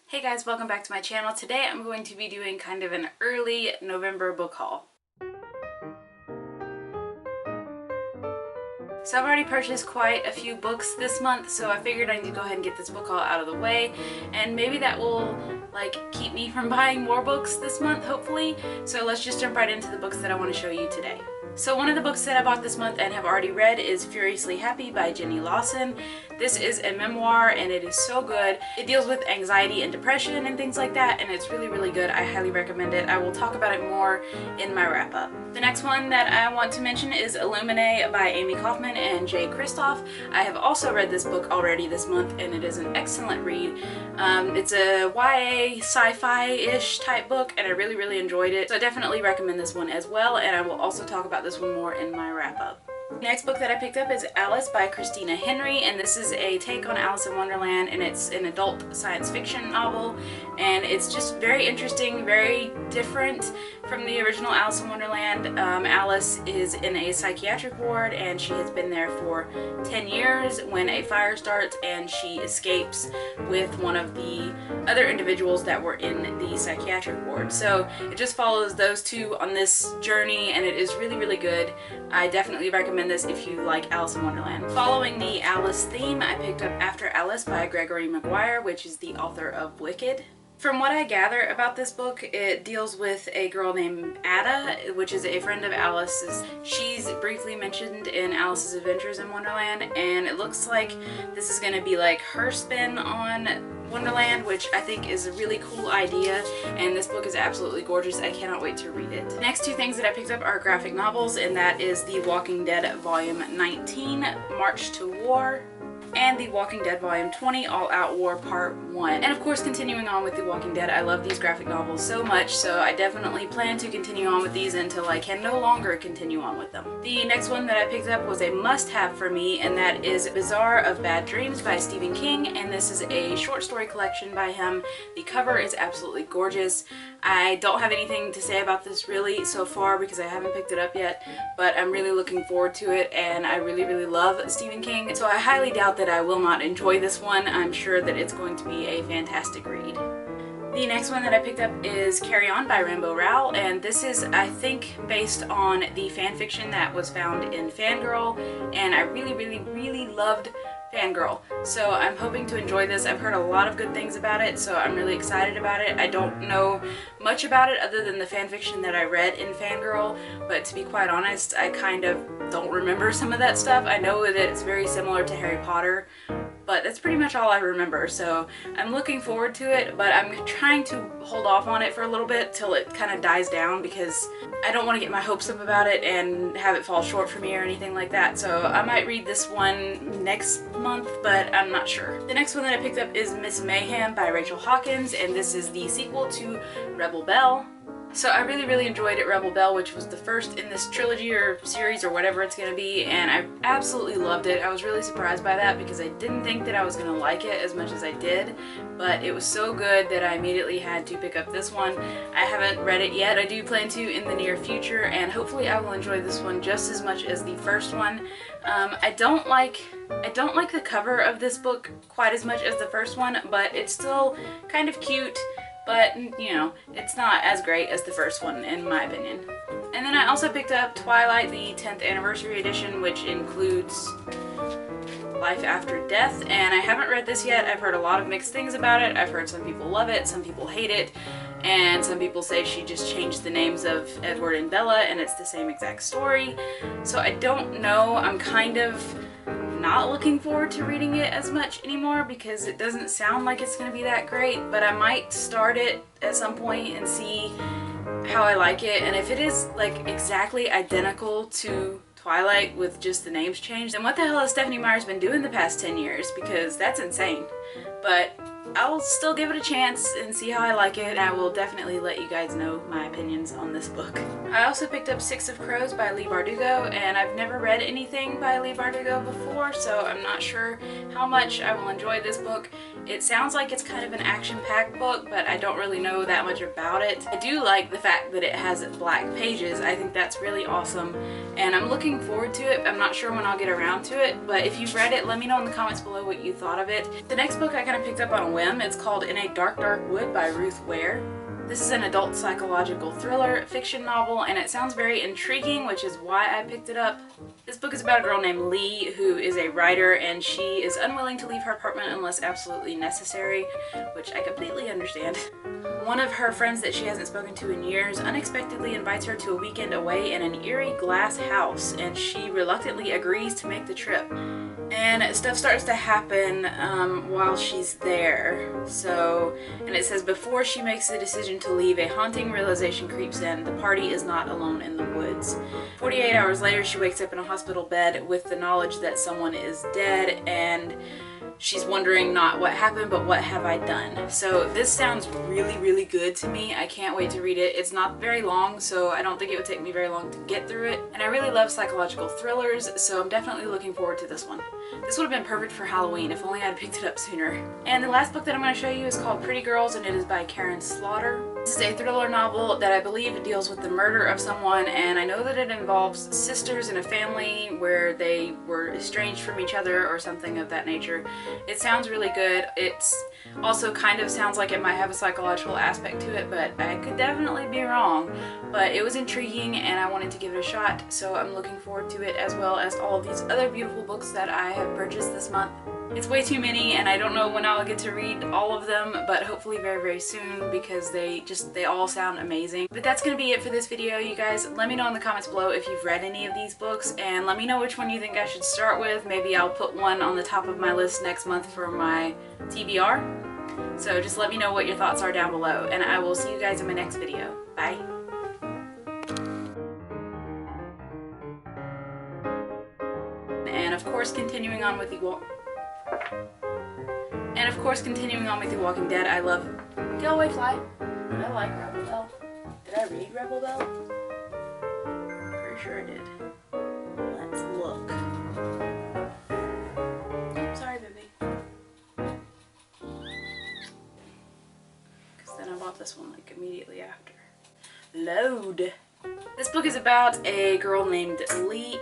Hey guys, welcome back to my channel. Today I'm going to be doing kind of an early November book haul. So I've already purchased quite a few books this month, so I figured I need to go ahead and get this book haul out of the way, and maybe that will keep me from buying more books this month, hopefully. So let's just jump right into the books that I want to show you today. So one of the books that I bought this month and have already read is Furiously Happy by Jenny Lawson. This is a memoir and it is so good. It deals with anxiety and depression and things like that, and it's really, really good. I highly recommend it. I will talk about it more in my wrap up. The next one that I want to mention is Illuminae by Amy Kaufman and Jay Kristoff. I have also read this book already this month and it is an excellent read. It's a YA sci-fi-ish type book and I really, really enjoyed it. So I definitely recommend this one as well, and I will also talk about this one more in my wrap up. Next book that I picked up is Alice by Christina Henry, and this is a take on Alice in Wonderland, and it's an adult science fiction novel, and it's just very interesting, very different from the original Alice in Wonderland. Alice is in a psychiatric ward and she has been there for 10 years when a fire starts and she escapes with one of the other individuals that were in the psychiatric ward. So it just follows those two on this journey and it is really, really good. I definitely recommend this if you like Alice in Wonderland. Following the Alice theme, I picked up After Alice by Gregory Maguire, which is the author of Wicked. From what I gather about this book, it deals with a girl named Ada, which is a friend of Alice's. She's briefly mentioned in Alice's Adventures in Wonderland, and it looks like this is going to be like her spin on Wonderland, which I think is a really cool idea, and this book is absolutely gorgeous. I cannot wait to read it. The next two things that I picked up are graphic novels, and that is The Walking Dead Volume 19, March to War, and The Walking Dead Volume 20, All Out War Part 1. And of course, continuing on with The Walking Dead, I love these graphic novels so much, so I definitely plan to continue on with these until I can no longer continue on with them. The next one that I picked up was a must-have for me, and that is Bazaar of Bad Dreams by Stephen King, and this is a short story collection by him. The cover is absolutely gorgeous. I don't have anything to say about this really so far because I haven't picked it up yet, but I'm really looking forward to it, and I really, really love Stephen King, so I highly doubt that I will not enjoy this one. I'm sure that it's going to be a fantastic read. The next one that I picked up is Carry On by Rambo Rowell, and this is, I think, based on the fan fiction that was found in Fangirl, and I really, really, really loved Fangirl. So I'm hoping to enjoy this. I've heard a lot of good things about it, so I'm really excited about it. I don't know much about it other than the fan fiction that I read in Fangirl, but to be quite honest, I kind of don't remember some of that stuff. I know that it's very similar to Harry Potter, but that's pretty much all I remember, so I'm looking forward to it, but I'm trying to hold off on it for a little bit till it kind of dies down because I don't want to get my hopes up about it and have it fall short for me or anything like that. So I might read this one next month, but I'm not sure. The next one that I picked up is Miss Mayhem by Rachel Hawkins, and this is the sequel to Rebel Belle. So I really, really enjoyed it, Rebel Belle, which was the first in this trilogy or series or whatever it's going to be, and I absolutely loved it. I was really surprised by that because I didn't think that I was going to like it as much as I did, but it was so good that I immediately had to pick up this one. I haven't read it yet. I do plan to in the near future, and hopefully I will enjoy this one just as much as the first one. I don't like the cover of this book quite as much as the first one, but it's still kind of cute. But, you know, it's not as great as the first one, in my opinion. And then I also picked up Twilight, the 10th Anniversary Edition, which includes Life After Death, and I haven't read this yet. I've heard a lot of mixed things about it. I've heard some people love it, some people hate it, and some people say she just changed the names of Edward and Bella, and it's the same exact story. So I don't know. I'm kind of not looking forward to reading it as much anymore because it doesn't sound like it's going to be that great, but I might start it at some point and see how I like it, and if it is like exactly identical to Twilight with just the names changed, then what the hell has Stephenie Meyer's been doing the past 10 years, because that's insane. But I'll still give it a chance and see how I like it, and I will definitely let you guys know my opinions on this book. I also picked up Six of Crows by Leigh Bardugo, and I've never read anything by Leigh Bardugo before, so I'm not sure how much I will enjoy this book. It sounds like it's kind of an action-packed book, but I don't really know that much about it. I do like the fact that it has black pages. I think that's really awesome, and I'm looking forward to it. I'm not sure when I'll get around to it, but if you've read it, let me know in the comments below what you thought of it. The next book I kind of picked up on a whim. It's called In a Dark, Dark Wood by Ruth Ware. This is an adult psychological thriller fiction novel, and it sounds very intriguing, which is why I picked it up. This book is about a girl named Lee who is a writer, and she is unwilling to leave her apartment unless absolutely necessary, which I completely understand. One of her friends that she hasn't spoken to in years unexpectedly invites her to a weekend away in an eerie glass house, and she reluctantly agrees to make the trip. And stuff starts to happen while she's there. And it says before she makes the decision to leave, a haunting realization creeps in. The party is not alone in the woods. 48 hours later, she wakes up in a hospital bed with the knowledge that someone is dead, and she's wondering not what happened, but what have I done? So this sounds really, really good to me. I can't wait to read it. It's not very long, so I don't think it would take me very long to get through it. And I really love psychological thrillers, so I'm definitely looking forward to this one. This would have been perfect for Halloween if only I had picked it up sooner. And the last book that I'm going to show you is called Pretty Girls, and it is by Karen Slaughter. This is a thriller novel that I believe deals with the murder of someone, and I know that it involves sisters in a family where they were estranged from each other or something of that nature. It sounds really good. It's also kind of sounds like it might have a psychological aspect to it, but I could definitely be wrong. But it was intriguing and I wanted to give it a shot, so I'm looking forward to it, as well as all of these other beautiful books that I have purchased this month. It's way too many, and I don't know when I'll get to read all of them, but hopefully very, very soon, because they all sound amazing. But that's gonna be it for this video, you guys. Let me know in the comments below if you've read any of these books, and let me know which one you think I should start with. Maybe I'll put one on the top of my list next month for my TBR. So just let me know what your thoughts are down below, and I will see you guys in my next video. Bye! And of course, continuing on with the Walking Dead, I love... Go away, fly! Did I like Rebel Bell? Did I read Rebel Bell? Pretty sure I did. Let's look. Sorry, baby. Because then I bought this one like immediately after. Load! This book is about a girl named Lee.